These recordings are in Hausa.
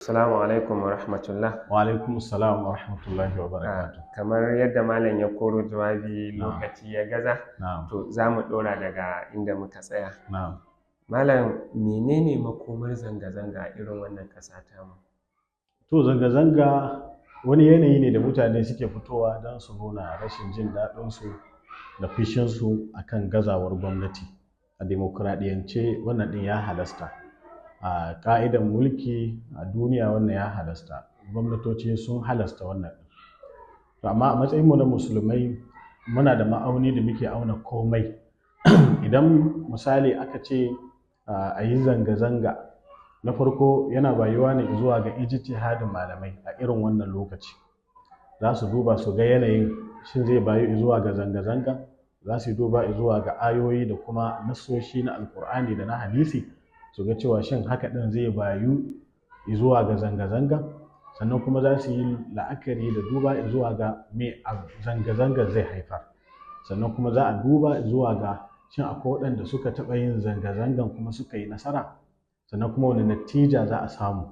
Assalamu alaikum wa rahmatullah. Wa alaikum assalam wa rahmatullahi wa barakatuh. Kamar yadda malam ya koro jawabi lokaci ya gaza, Na'am. to za mu ɗora daga inda muka tsaya. Na'am. Malam, menene makomar zanga-zanga a irin wannan ƙasa tamu? To zanga-zanga wani yanayi ne da mutane suke fitowa don su nuna rashin jin daɗinsu da fushinsu akan gazawar gwamnati. A demokuraɗiyance wannan ɗin ya halasta. A ƙa'idan mulki a duniya wannan ya halasta. Gwamnatoci sun halasta wannan ɗin. To amma a matsayinmu na musulmai muna da ma'auni da muke auna komai. Idan misali aka ce a yi zanga-zanga, na farko yana bayuwa ne zuwa ga ijtihadin malamai a irin wannan lokaci. Za su duba su ga yanayin shin zai bayu zuwa ga zanga-zanga, za su duba zuwa ga ayoyi da kuma nassoshi na alkur'ani da na hadisi su ga cewa shin haka ɗin zai bayu zuwa ga zanga-zanga, sannan kuma za su yi la'akari da duba zuwa ga me zanga-zangar zai haifar, sannan kuma za a duba zuwa ga shin akwai waɗanda suka taɓa yin zanga-zangan kuma suka yi nasara, sannan kuma wani natija za a samu.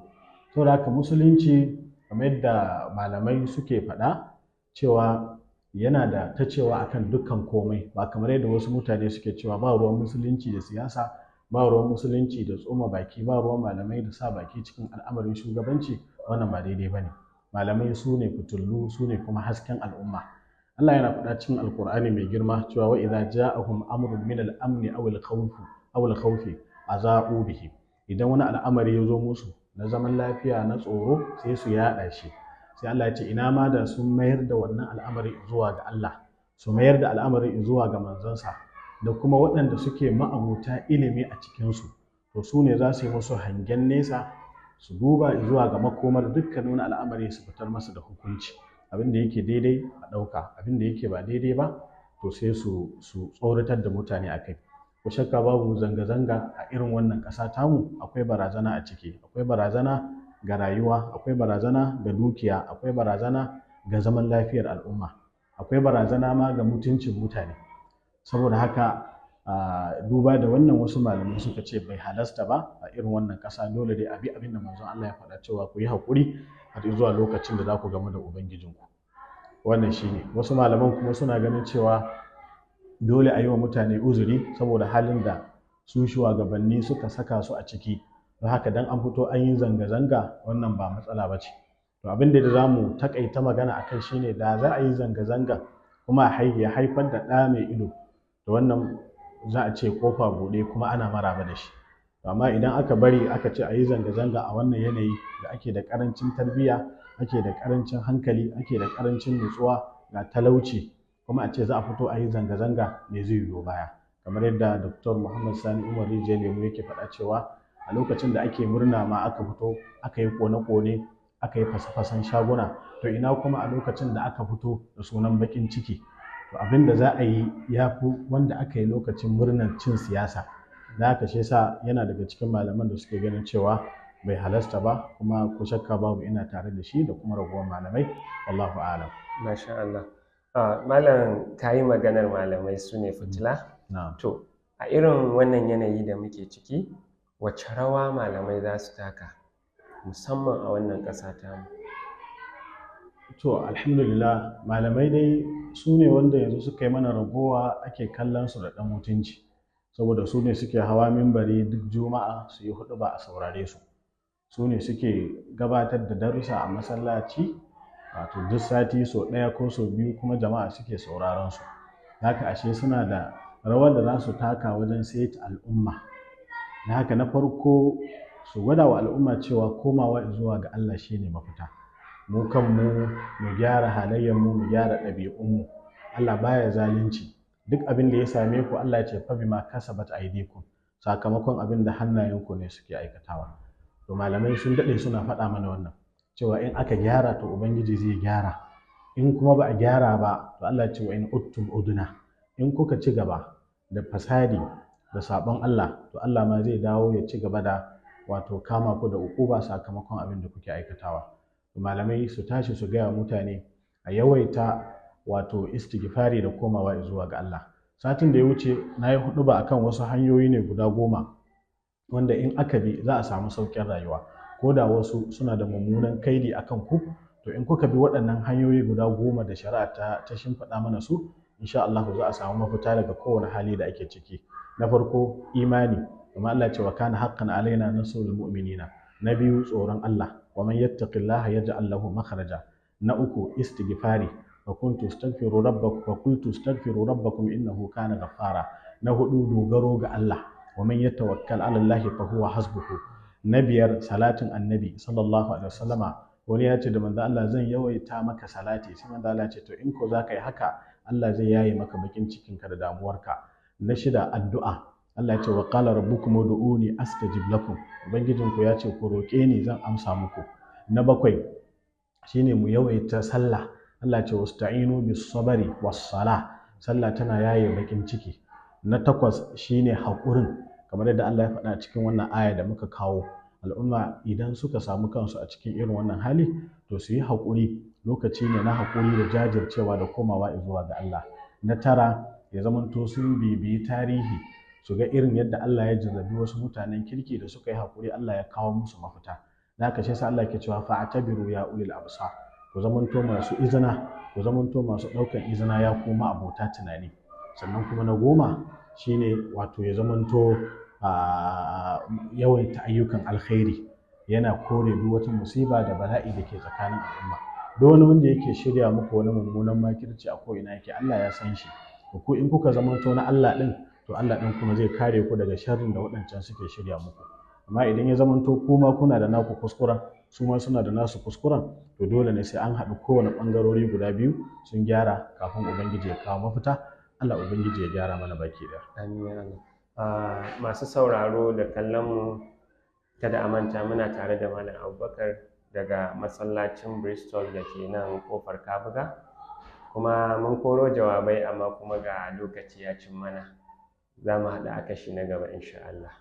Saboda haka musulunci kamar yadda malamai suke faɗa cewa yana da ta cewa akan dukkan komai, ba kamar yadda wasu mutane suke cewa ba ruwan musulunci da siyasa, ba ruwan musulunci da tsoma baki, ba ruwan malamai da sa baki cikin al'amarin shugabanci. Wannan ba daidai ba ne. Malamai su ne fitullu, su ne kuma hasken al'umma. Allah yana faɗa cikin alkur'ani mai girma cewa wa idza ja'ahum amrun min al-amni aw al-khawfi aza'u bihi. Idan wani al'amari ya zo musu na zaman lafiya na tsoro sai su yaɗa shi. Sai Allah ya ce ina ma da sun mayar da wannan al'amari zuwa ga Allah, su mayar da al'amari zuwa ga manzansa da kuma waɗanda suke ma'abuta ilimi a cikinsu, to su ne za su yi musu hangen nesa su duba zuwa ga makomar dukkan wani al'amari su fitar masa da hukunci. Abin da yake daidai a ɗauka, abin da yake ba daidai ba to sai su tsoratar da mutane a kai. Ko shakka babu zanga-zanga a irin wannan ƙasa tamu akwai barazana a ciki, akwai barazana ga rayuwa, akwai barazana ga dukiya, akwai barazana ga zaman lafiyar al'umma, akwai barazana ma ga mutuncin mutane. Saboda haka duba da wannan wasu malamai suka ce bai halasta ba a irin wannan ƙasa, dole dai abi abin da manzon Allah ya faɗa cewa ku yi haƙuri har zuwa lokacin da za ku gamu da ubangijinku. Wannan shine. Wasu malaman kuma suna ganin cewa dole a yi wa mutane uzuri saboda halin da su shugabanni suka saka su a ciki. Don haka dan an fito an yi zanga-zanga wannan ba matsala ba ce. To abin da za mu takaita magana a kai shine da za a yi zanga-zanga kuma ya haifar da ɗa mai ido, to wannan za a ce kofa buɗe kuma ana maraba da shi. Amma idan aka bari aka ce a yi zanga-zanga a wannan yanayi da ake da ƙarancin tarbiyya, ake da ƙarancin hankali, ake da ƙarancin nutsuwa ga talauci, kuma a ce za a fito a yi zanga-zanga me zai yiwu baya. Kamar yadda Dr. Muhammad Sani Umar Rijiyar Lemo yake faɗa cewa a lokacin da ake murna ma aka fito aka yi kone-kone, aka yi fasa-fasan shaguna, to ina kuma a lokacin da aka fito da sunan baƙin ciki. To abin da za a yi ya fi wanda aka yi lokacin murnar cin siyasa. Da haka shi yasa yana daga cikin malaman da suke ganin cewa bai halasta ba, kuma ko shakka babu ina tare da shi da kuma ragowar malamai. Wallahu a'lam. Masha Allah. Malam, ka yi maganar malamai su ne fitila. To a irin wannan yanayi da muke ciki, wace rawa malamai za su taka musamman a wannan ƙasa tamu? To alhamdulillah, malamai dai su ne wanda yanzu suka yi mana ragowa ake kallon su da ɗan mutunci, saboda su ne suke hawa mimbari duk juma'a su yi huɗuba a saurare su. Su ne suke gabatar da darussa a masallaci, wato duk sati sau ɗaya ko sau biyu, kuma jama'a suke sauraron su. Haka ashe suna da rawar da za su taka wajen saita al'umma. Da haka na farko su gwada wa al'umma cewa komawa zuwa ga Allah shine mafita. Mu kanmu mu gyara halayyarmu, mu gyara ɗabi'unmu. Allah baya zalunci. Duk abin da ya same ku Allah ya ce fa bima kasabat aydikum, sakamakon abin da hannayenku ne suke aikatawa. To malamai sun daɗe suna faɗa mana wannan cewa in aka gyara to ubangiji zai gyara, in kuma ba a gyara ba to Allah ya ce wa in uttum uduna, in kuka ci gaba da fasadi da sabon Allah to Allah ma zai dawo ya ci gaba da wato kama ku da uquba sakamakon abin da kuke aikatawa. Malamai su tashi su gaya mutane a yawaita wato istighfari da komawa zuwa ga Allah. Satin da ya wuce na yi huɗuba akan wasu hanyoyi ne guda 10 wanda in aka bi za a samu sauƙin rayuwa. ko da wasu suna da mummunan kaidi akan ku, to in kuka bi waɗannan hanyoyi guda 10 da shari'a ta shimfiɗa mana su, insha Allah za a samu mafita daga kowane hali da ake ciki. Na farko imani, kuma Allah ce wa kana haqqan alaina nasrul mu'minina. Na biyu tsoron Allah, wa man yattaqillaha yaj'al lahu makhraja. Na uku istighfari, wa qultu astaghfiru rabbakum innahu kana ghaffara. Na hudu dogaro ga Allah, wa man yatawakkal ala Allah fa huwa hasbuhu. Na biyar salatin annabi sallallahu alaihi wasallama. Wani ya ce da manzo Allah zan yawaita maka salati, sai manzo Allah ya ce to in ko zaka yi haka Allah zai yaye maka bakin cikinka da damuwarka. Na shida addu'a, Allah ya ce wa qala rabbukum ud'uni astajib lakum, ubangijinku ya ce ku roƙe ni zan amsa muku. Na bakwai shine mu yawaita sallah, Allah ya ce wasta'inu bis sabri was sala, sallah tana yaye bakin ciki. Na takwas shine haƙurin, kamar yadda Allah ya faɗa cikin wannan aya da muka kawo, al'umma idan suka samu kansu a cikin irin wannan hali to su yi haƙuri, lokaci ne na haƙuri da jajircewa da komawa zuwa ga Allah. Na tara ya zamanto sun bibiyi tarihi su ga irin yadda Allah ya jarrabi wasu mutanen kirki da suka yi haƙuri Allah ya kawo musu mafita. Da haka shi yasa Allah ke cewa fa'tabiru ya ulil absar, ku zamanto masu izina, ku zamanto masu ɗaukan izina ya kuma abota tunani. Sannan kuma na 10 shine wato ya zamanto yawaita ayyukan alkhairi, yana kore duk wata musiba da bala'i da ke tsakanin al'umma. Duk wani wanda yake shirya muku wani mummunan makirci a ko'ina yake, Allah ya san shi. Ku in kuka zamanto na Allah ɗin, to Allah ɗin kuma zai kare ku daga sharrin da waɗancan suke shirya muku. Amma idan ya zamanto kuma kuna da naku kuskuren, su ma suna da nasu kuskuren, to dole ne sai an haɗu kowane ɓangarori guda biyu sun gyara kafin Ubangiji ya kawo mafita. Allah Ubangiji ya gyara mana baki ɗaya. Amin. Masu sauraro da kallon mu, kada a manta muna tare da Malam Abubakar daga masallacin Bristol da ke nan kofar Kabuga, kuma mun koro jawabai amma kuma ga lokaci ya cin mana. Za mu haɗa a kashi na gaba insha Allah.